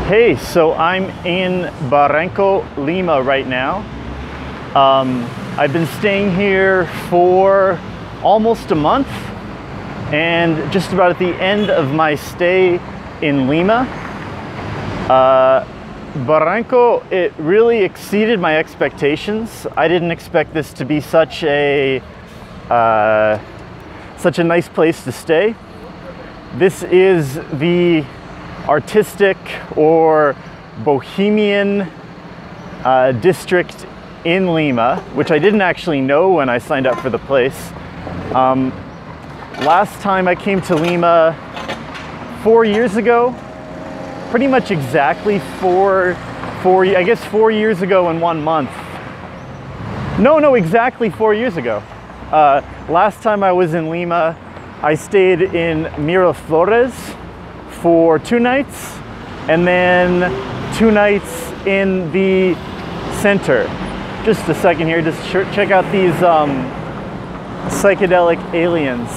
Hey, so I'm in Barranco, Lima right now. I've been staying here for almost a month, and just about at the end of my stay in Lima, Barranco, it really exceeded my expectations. I didn't expect this to be such a nice place to stay. This is the artistic or bohemian district in Lima, which I didn't actually know when I signed up for the place. Last time I came to Lima 4 years ago, pretty much exactly four years ago and 1 month. No, exactly 4 years ago. Last time I was in Lima, I stayed in Miraflores for 2 nights, and then 2 nights in the center. Just a second here, just check out these psychedelic aliens.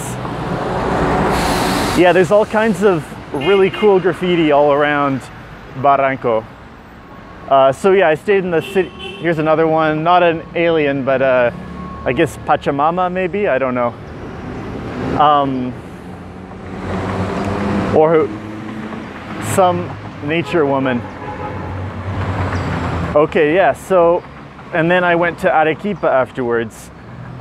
Yeah, there's all kinds of really cool graffiti all around Barranco. So yeah, I stayed in the city. Here's another one, not an alien, but I guess Pachamama maybe, I don't know. Or some nature woman. Okay, yeah, so, and then I went to Arequipa afterwards.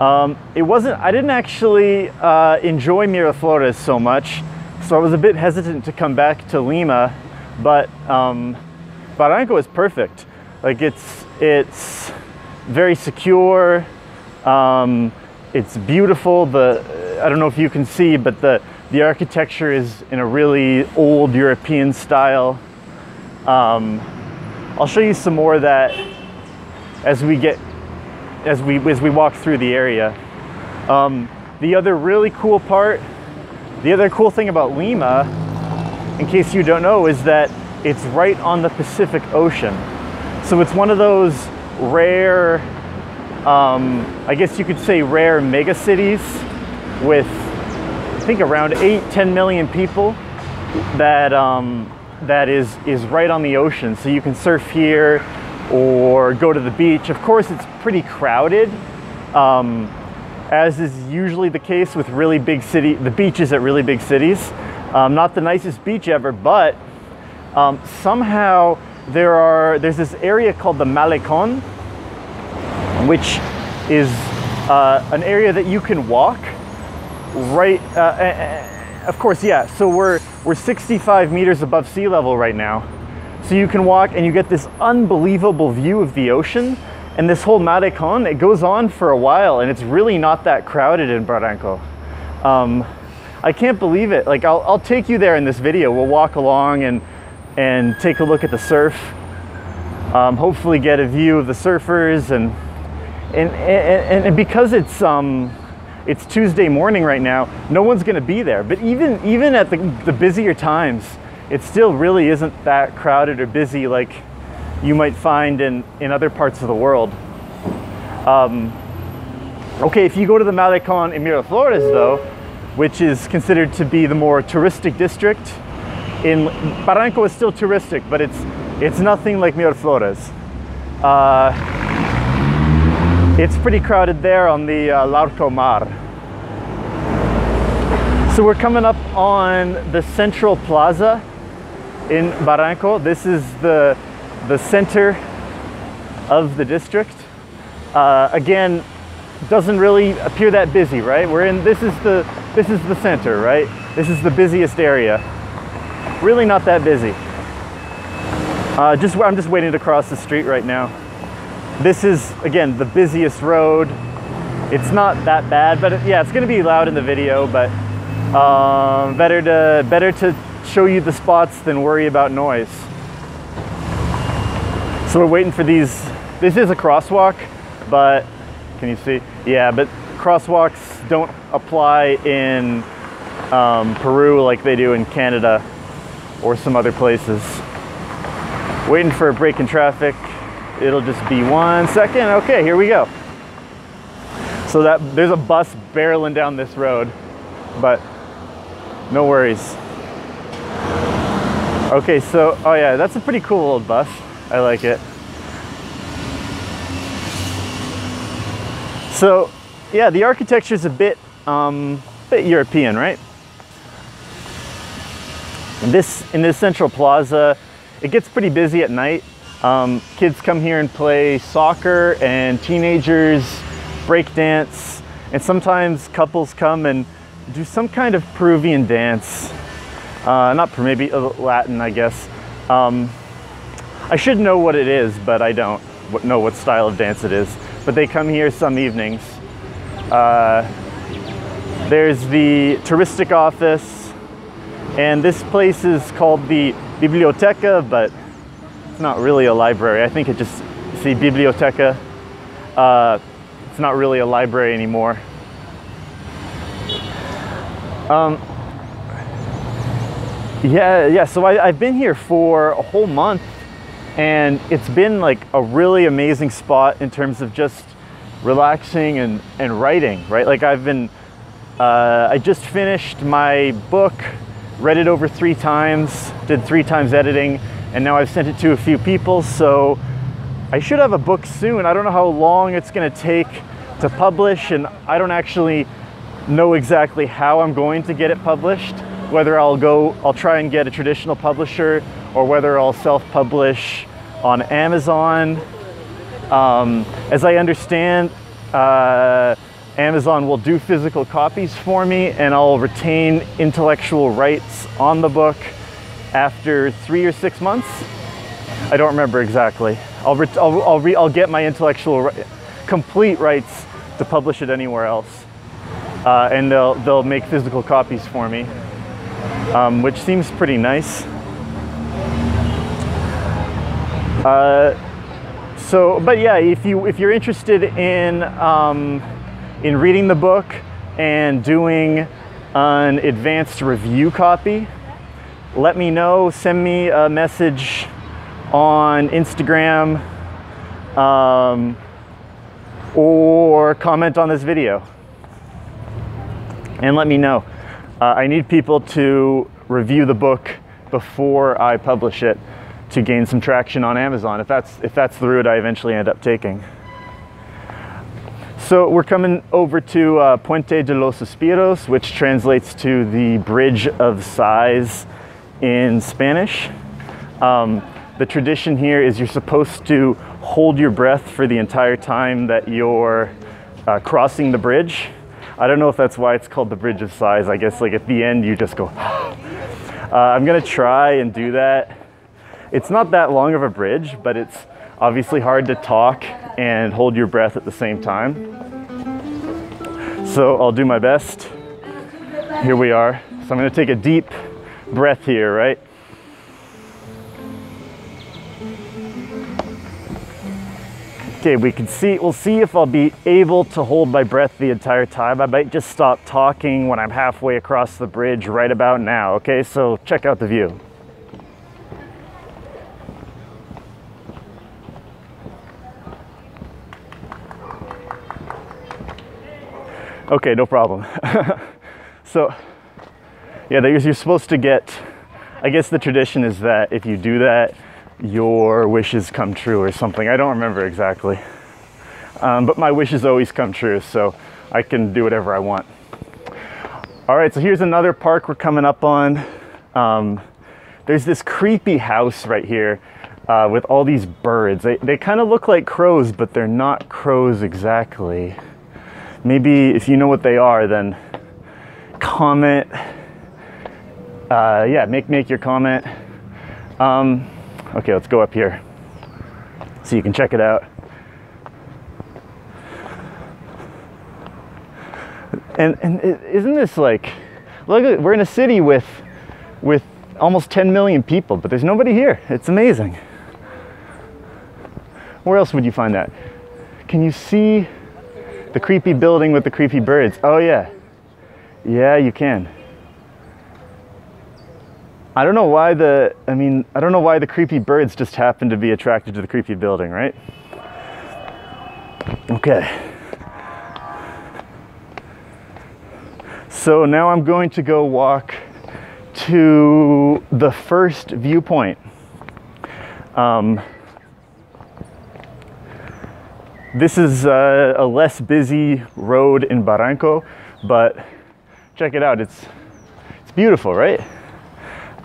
I didn't actually enjoy Miraflores so much, so I was a bit hesitant to come back to Lima, but Barranco is perfect. Like, it's very secure, it's beautiful. I don't know if you can see, but the architecture is in a really old European style. I'll show you some more of that as we walk through the area. The other cool thing about Lima, in case you don't know, is that it's right on the Pacific Ocean. So it's one of those rare, I guess you could say rare mega cities with, I think, around 8-10 million people that is right on the ocean. So you can surf here or go to the beach. Of course, it's pretty crowded, as is usually the case with the beaches at really big cities. Not the nicest beach ever, but somehow there's this area called the Malecon, which is an area that you can walk right. Of course, yeah. So we're 65 meters above sea level right now. So you can walk and you get this unbelievable view of the ocean. And this whole Malecon, it goes on for a while, and it's really not that crowded in Barranco. I can't believe it. Like, I'll take you there in this video. We'll walk along and take a look at the surf. Hopefully get a view of the surfers, and because it's Tuesday morning right now, no one's going to be there. But even at the busier times, it still really isn't that crowded or busy like you might find in other parts of the world. Okay, if you go to the Malecon in Miraflores, though, which is considered to be the more touristic district, in Barranco is still touristic, but it's nothing like Miraflores. It's pretty crowded there on the Larco Mar. So we're coming up on the Central Plaza in Barranco. This is the center of the district. Again, doesn't really appear that busy, right? This is the center, right? This is the busiest area. Really not that busy. I'm just waiting to cross the street right now. This is, again, the busiest road. It's not that bad, but yeah, it's gonna be loud in the video, but better to show you the spots than worry about noise. So we're waiting for these. This is a crosswalk, but can you see? Yeah, but crosswalks don't apply in Peru like they do in Canada or some other places. Waiting for a break in traffic. It'll just be 1 second. Okay, here we go. So there's a bus barreling down this road, but no worries. Okay, so, oh yeah, that's a pretty cool old bus. I like it. So, yeah, the architecture is a bit European, right? In this central plaza, it gets pretty busy at night. Kids come here and play soccer, and teenagers break dance, and sometimes couples come and do some kind of Peruvian dance. Maybe Latin, I guess. I should know what it is, but I don't know what style of dance it is. But they come here some evenings. There's the touristic office, and this place is called the Biblioteca, but it's not really a library. I think it just, see, Biblioteca. It's not really a library anymore. Yeah, so I've been here for a whole month, and it's been like a really amazing spot in terms of just relaxing and writing, right? Like I just finished my book, read it over 3 times, did 3 times editing, and now I've sent it to a few people, so I should have a book soon. I don't know how long it's gonna take to publish, and I don't actually know exactly how I'm going to get it published, whether I'll try and get a traditional publisher, or whether I'll self-publish on Amazon. As I understand, Amazon will do physical copies for me, and I'll retain intellectual rights on the book after 3 or 6 months. I don't remember exactly. I'll get my complete rights to publish it anywhere else, and they'll make physical copies for me, which seems pretty nice. But yeah, if you're interested in reading the book and doing an advanced review copy, let me know. Send me a message on Instagram, or comment on this video and let me know. I need people to review the book before I publish it to gain some traction on Amazon, if that's the route I eventually end up taking. So we're coming over to Puente de los Suspiros, which translates to the Bridge of Sighs in Spanish. The tradition here is you're supposed to hold your breath for the entire time that you're crossing the bridge. I don't know if that's why it's called the Bridge of Sighs. I guess like at the end you just go. I'm gonna try and do that. It's not that long of a bridge, but it's obviously hard to talk and hold your breath at the same time. So I'll do my best. Here we are. So I'm gonna take a deep breath here, right? Okay, we'll see if I'll be able to hold my breath the entire time. I might just stop talking when I'm halfway across the bridge right about now, okay? So check out the view. Okay, no problem. So, yeah, you're supposed to get, I guess the tradition is that if you do that, your wishes come true or something. I don't remember exactly. But my wishes always come true, so I can do whatever I want. All right, so here's another park we're coming up on. There's this creepy house right here with all these birds. They kind of look like crows, but they're not crows exactly. Maybe if you know what they are, then comment. Yeah, make your comment. Okay, let's go up here so you can check it out. And isn't this like, look, we're in a city with almost 10 million people, but there's nobody here. It's amazing. Where else would you find that? Can you see the creepy building with the creepy birds? Oh yeah. Yeah, you can. I don't know why the creepy birds just happen to be attracted to the creepy building, right? Okay. So now I'm going to go walk to the first viewpoint. This is a less busy road in Barranco, but check it out. It's beautiful, right?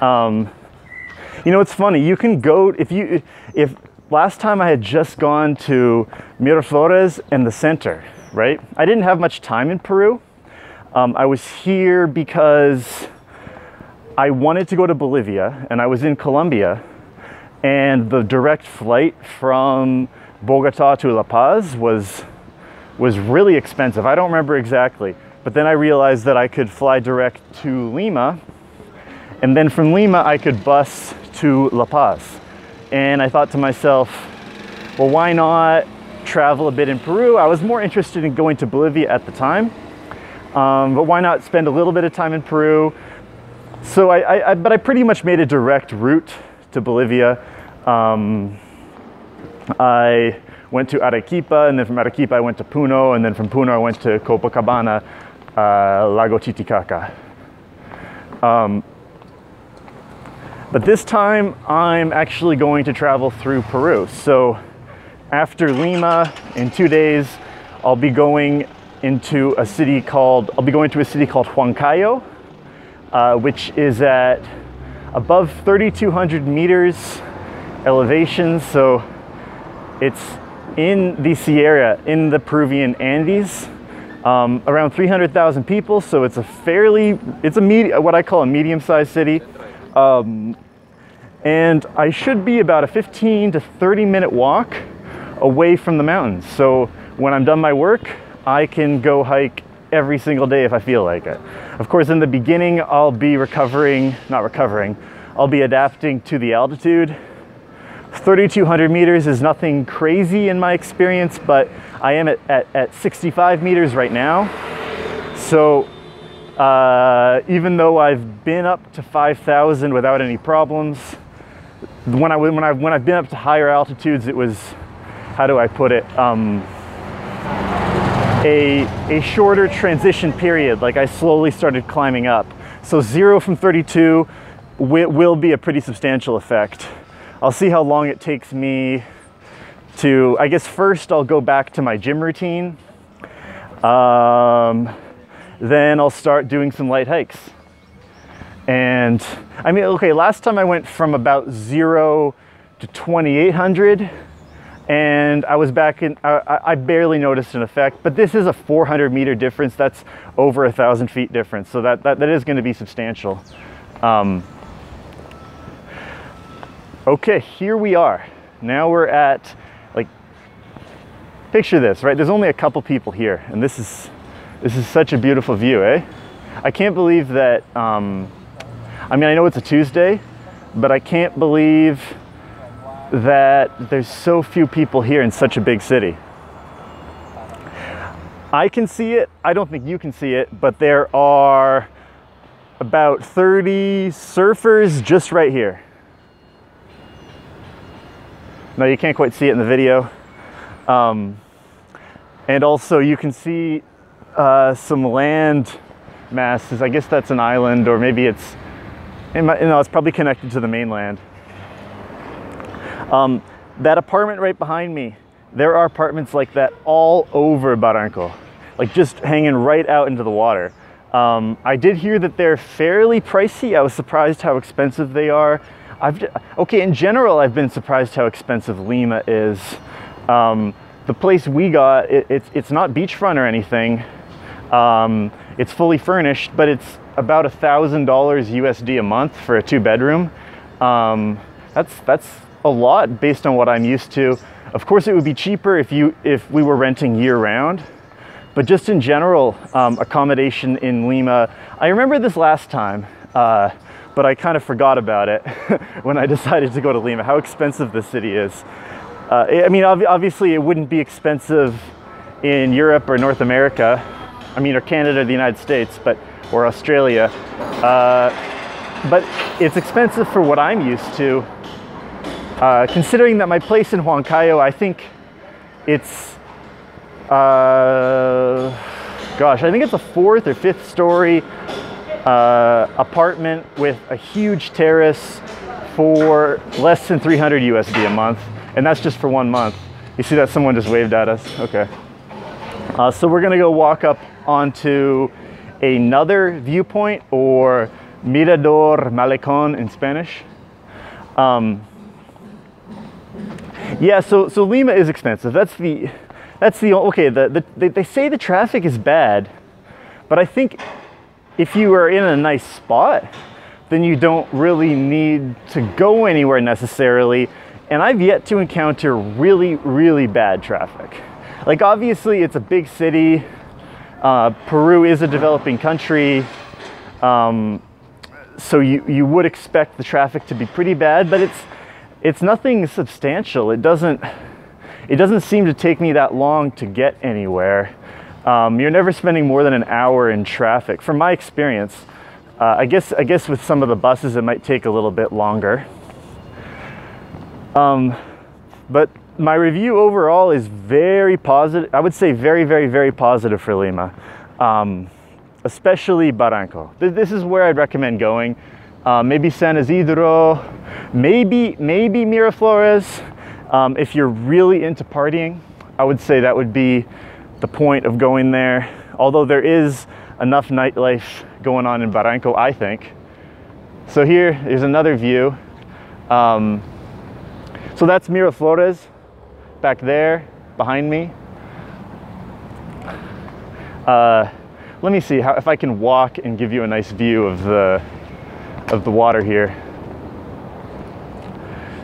You know, it's funny. You can go if last time I had just gone to Miraflores and the center, right? I didn't have much time in Peru. I was here because I wanted to go to Bolivia, and I was in Colombia, and the direct flight from Bogota to La Paz was really expensive. I don't remember exactly, but then I realized that I could fly direct to Lima, and then from Lima I could bus to La Paz. And I thought to myself, well, why not travel a bit in Peru? I was more interested in going to Bolivia at the time, but why not spend a little bit of time in Peru? So but I pretty much made a direct route to Bolivia. I went to Arequipa, and then from Arequipa I went to Puno, and then from Puno I went to Copacabana, Lago Titicaca. But this time I'm actually going to travel through Peru. So after Lima, in 2 days, I'll be going into a city called Huancayo, which is at above 3,200 meters elevation. So it's in the Sierra, in the Peruvian Andes, around 300,000 people. So it's what I call a medium-sized city. And I should be about a 15 to 30 minute walk away from the mountains. So when I'm done my work, I can go hike every single day if I feel like it. Of course, in the beginning, I'll be I'll be adapting to the altitude. 3,200 meters is nothing crazy in my experience, but I am at 65 meters right now. So even though I've been up to 5,000 without any problems, when I've been up to higher altitudes, it was, how do I put it, a shorter transition period. Like, I slowly started climbing up. So 0 from 32 will be a pretty substantial effect. I'll see how long it takes me to, I guess first I'll go back to my gym routine. Then I'll start doing some light hikes. And I mean, okay, last time I went from about 0 to 2,800, and I was back in, I barely noticed an effect, but this is a 400 meter difference. That's over 1,000 feet difference. So that is going to be substantial. Okay, here we are. Now we're at, like, picture this, right? There's only a couple people here, and this is such a beautiful view, eh? I can't believe that, I mean, I know it's a Tuesday, but I can't believe that there's so few people here in such a big city. I can see it. I don't think you can see it, but there are about 30 surfers just right here. No, you can't quite see it in the video. And also you can see some land masses. I guess that's an island, or maybe it's, it's probably connected to the mainland. That apartment right behind me, there are apartments like that all over Barranco, like just hanging right out into the water. I did hear that they're fairly pricey. I was surprised how expensive they are. Okay, in general, I've been surprised how expensive Lima is. The place we got, it's not beachfront or anything. It's fully furnished, but it's about $1,000 USD a month for a 2-bedroom. That's a lot based on what I'm used to. Of course, it would be cheaper if we were renting year-round, but just in general, accommodation in Lima. I remember this last time, but I kind of forgot about it when I decided to go to Lima, how expensive this city is. I mean, obviously it wouldn't be expensive in Europe or North America, I mean, or Canada or the United States, or Australia. But it's expensive for what I'm used to. Considering that my place in Huancayo, I think it's, gosh, I think it's a 4th or 5th story apartment with a huge terrace for less than 300 USD a month, and that's just for 1 month. You see that someone just waved at us? Okay. So we're gonna go walk up onto another viewpoint, or Mirador Malecon in Spanish. Yeah, so Lima is expensive. Okay, they say the traffic is bad, but I think if you are in a nice spot, then you don't really need to go anywhere necessarily. And I've yet to encounter really, really bad traffic. Like, obviously it's a big city. Peru is a developing country. So you would expect the traffic to be pretty bad, but it's nothing substantial. It doesn't seem to take me that long to get anywhere. You're never spending more than an hour in traffic, from my experience. I guess with some of the buses, it might take a little bit longer. But my review overall is very positive. I would say very, very, very positive for Lima, especially Barranco. This is where I'd recommend going. Maybe San Isidro, maybe Miraflores. If you're really into partying, I would say that would be the point of going there. Although there is enough nightlife going on in Barranco, I think. So here's another view. So that's Miraflores back there behind me. Let me see if I can walk and give you a nice view of the water here.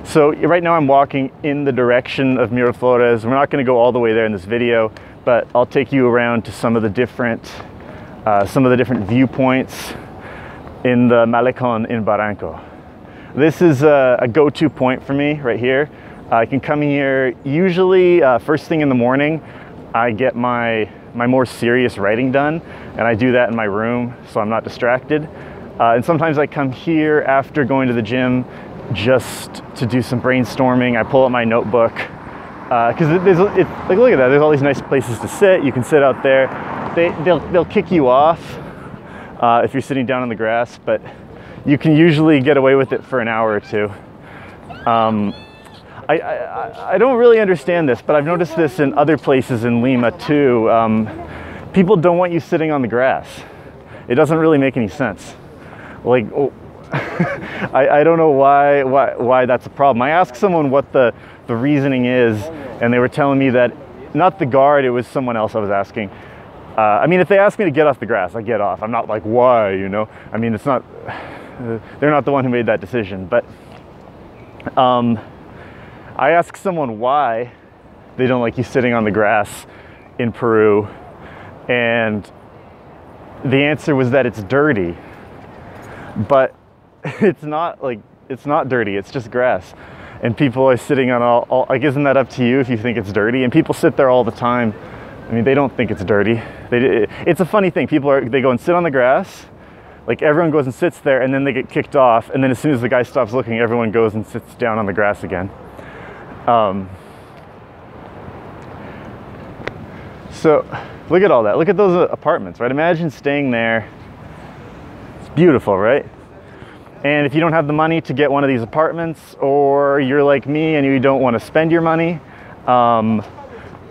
So right now I'm walking in the direction of Miraflores. We're not going to go all the way there in this video, but I'll take you around to some of the different viewpoints in the Malecon in Barranco. This is a go-to point for me right here. I can come here usually first thing in the morning. I get my more serious writing done, and I do that in my room so I'm not distracted. And sometimes I come here after going to the gym just to do some brainstorming. I pull out my notebook because like, look at that. There's all these nice places to sit. You can sit out there. They'll kick you off if you're sitting down on the grass, but you can usually get away with it for an hour or two. I don't really understand this, but I've noticed this in other places in Lima too. People don't want you sitting on the grass. It doesn't really make any sense. Like, I don't know why that's a problem. I asked someone what the reasoning is, and they were telling me that, not the guard, it was someone else I was asking. I mean, if they ask me to get off the grass, I get off. I'm not like, why, you know? I mean, it's not, they're not the one who made that decision. But I asked someone why they don't like you sitting on the grass in Peru, and the answer was that it's dirty. But it's not dirty, it's just grass. And people are sitting on all like, isn't that up to you if you think it's dirty? And people sit there all the time. I mean, they don't think it's dirty. It's a funny thing. They go and sit on the grass. Like, everyone goes and sits there, and then they get kicked off. And then as soon as the guy stops looking, everyone goes and sits down on the grass again. So look at all that. Look at those apartments, right? Imagine staying there. It's beautiful, right? And if you don't have the money to get one of these apartments, or you're like me and you don't want to spend your money,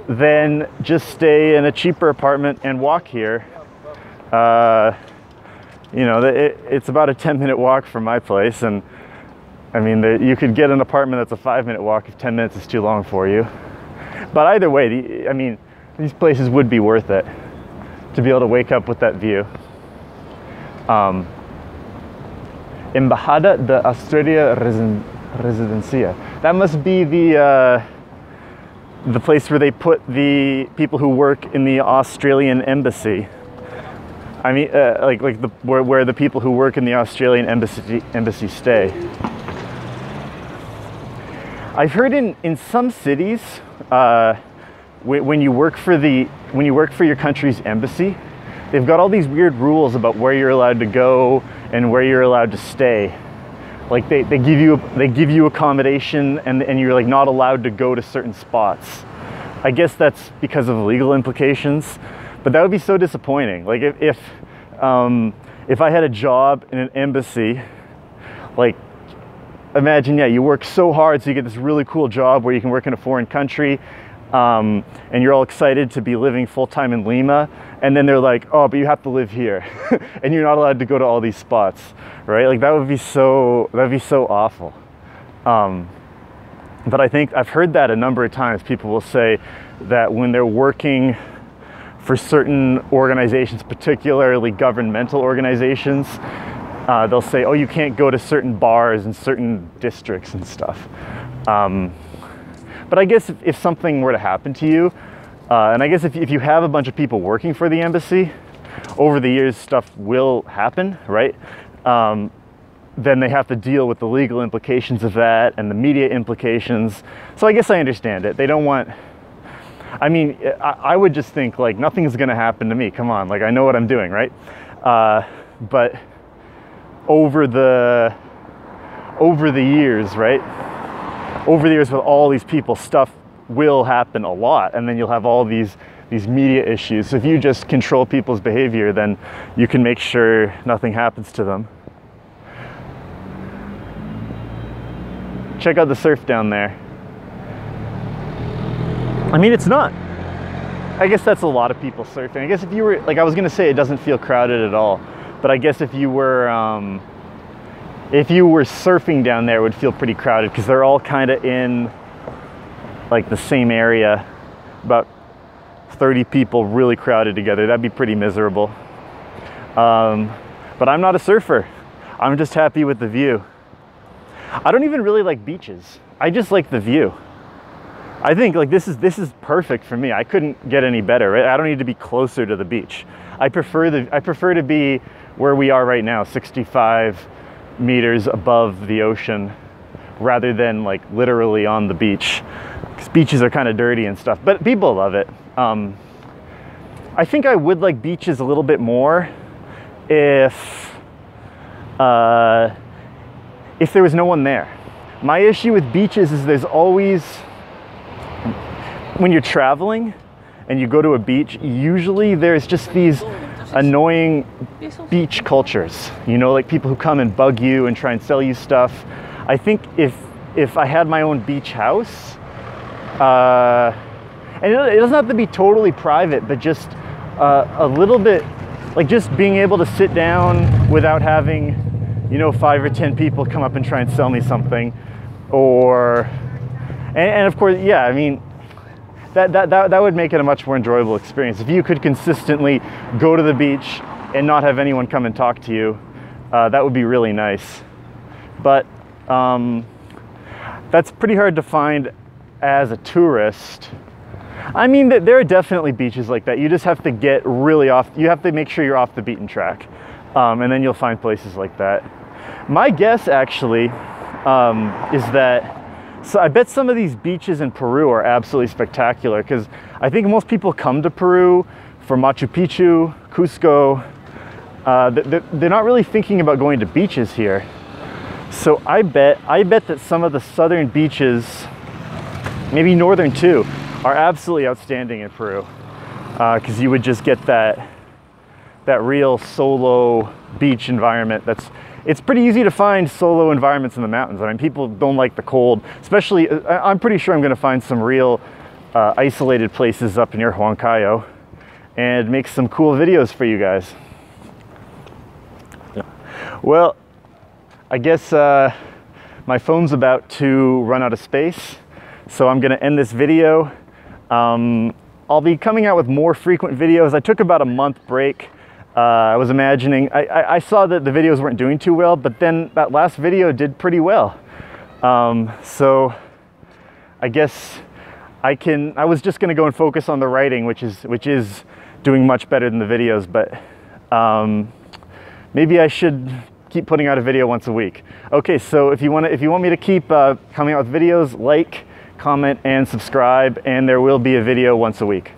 then just stay in a cheaper apartment and walk here. You know, it's about a 10-minute walk from my place, and I mean, you could get an apartment that's a 5-minute walk if 10 minutes is too long for you. But either way, I mean, these places would be worth it to be able to wake up with that view. Embajada de Australia Residencia. That must be the place where they put the people who work in the Australian embassy. I mean, where the people who work in the Australian embassy stay. I've heard in some cities, when you work for your country's embassy, they've got all these weird rules about where you're allowed to go and where you're allowed to stay. Like, they give you accommodation, and you're like not allowed to go to certain spots. I guess that's because of legal implications, but that would be so disappointing. Like, if if I had a job in an embassy, like imagine, yeah, you work so hard so you get this really cool job where you can work in a foreign country, and you're all excited to be living full-time in Lima, and then they're like, oh, but you have to live here and you're not allowed to go to all these spots, right? Like that would be so awful. But I think I've heard that a number of times. People will say that when they're working for certain organizations, particularly governmental organizations, they'll say, oh, you can't go to certain bars in certain districts and stuff. But I guess if something were to happen to you, and I guess if you have a bunch of people working for the embassy, over the years stuff will happen, right? Then they have to deal with the legal implications of that and the media implications. So I guess I understand it. They don't want, I mean, I would just think like nothing's gonna happen to me. Come on, like I know what I'm doing, right? But over the years, right? Over the years with all these people, stuff will happen a lot, and then you'll have all these media issues. So if you just control people's behavior, then you can make sure nothing happens to them. Check out the surf down there. I mean, it's not, I guess that's a lot of people surfing. I guess if you were, like I was gonna say it doesn't feel crowded at all, but I guess if you were surfing down there, it would feel pretty crowded because they're all kind of in like the same area, about 30 people really crowded together. That'd be pretty miserable. But I'm not a surfer. I'm just happy with the view. I don't even really like beaches. I just like the view. I think like this is perfect for me. I couldn't get any better, right? I don't need to be closer to the beach. I prefer to be where we are right now, 65 meters above the ocean, rather than like literally on the beach, because beaches are kind of dirty and stuff, but people love it. I think I would like beaches a little bit more if there was no one there. My issue with beaches is there's always, when you're traveling and you go to a beach, usually there's just these annoying beach cultures, you know, like people who come and bug you and try and sell you stuff. I think if I had my own beach house, and it doesn't have to be totally private, but just a little bit, like just being able to sit down without having, you know, 5 or 10 people come up and try and sell me something, or, and of course, yeah, I mean, that would make it a much more enjoyable experience. If you could consistently go to the beach and not have anyone come and talk to you, that would be really nice. But that's pretty hard to find as a tourist. I mean, there are definitely beaches like that. You just have to get really off, you have to make sure you're off the beaten track. And then you'll find places like that. My guess actually is that, so I bet some of these beaches in Peru are absolutely spectacular, because I think most people come to Peru for Machu Picchu, Cusco. They're not really thinking about going to beaches here. So I bet that some of the southern beaches, maybe northern too, are absolutely outstanding in Peru, because you would just get that real solo beach environment. It's pretty easy to find solo environments in the mountains. I mean, people don't like the cold, especially, I'm pretty sure I'm gonna find some real isolated places up near Huancayo and make some cool videos for you guys. Well, I guess my phone's about to run out of space, so I'm gonna end this video. I'll be coming out with more frequent videos. I took about a month break. I was imagining, I saw that the videos weren't doing too well, but then that last video did pretty well. So I guess I was just gonna go and focus on the writing, which is doing much better than the videos, but maybe I should keep putting out a video once a week. Okay, so if you want me to keep coming out with videos, like, comment, and subscribe, and there will be a video once a week.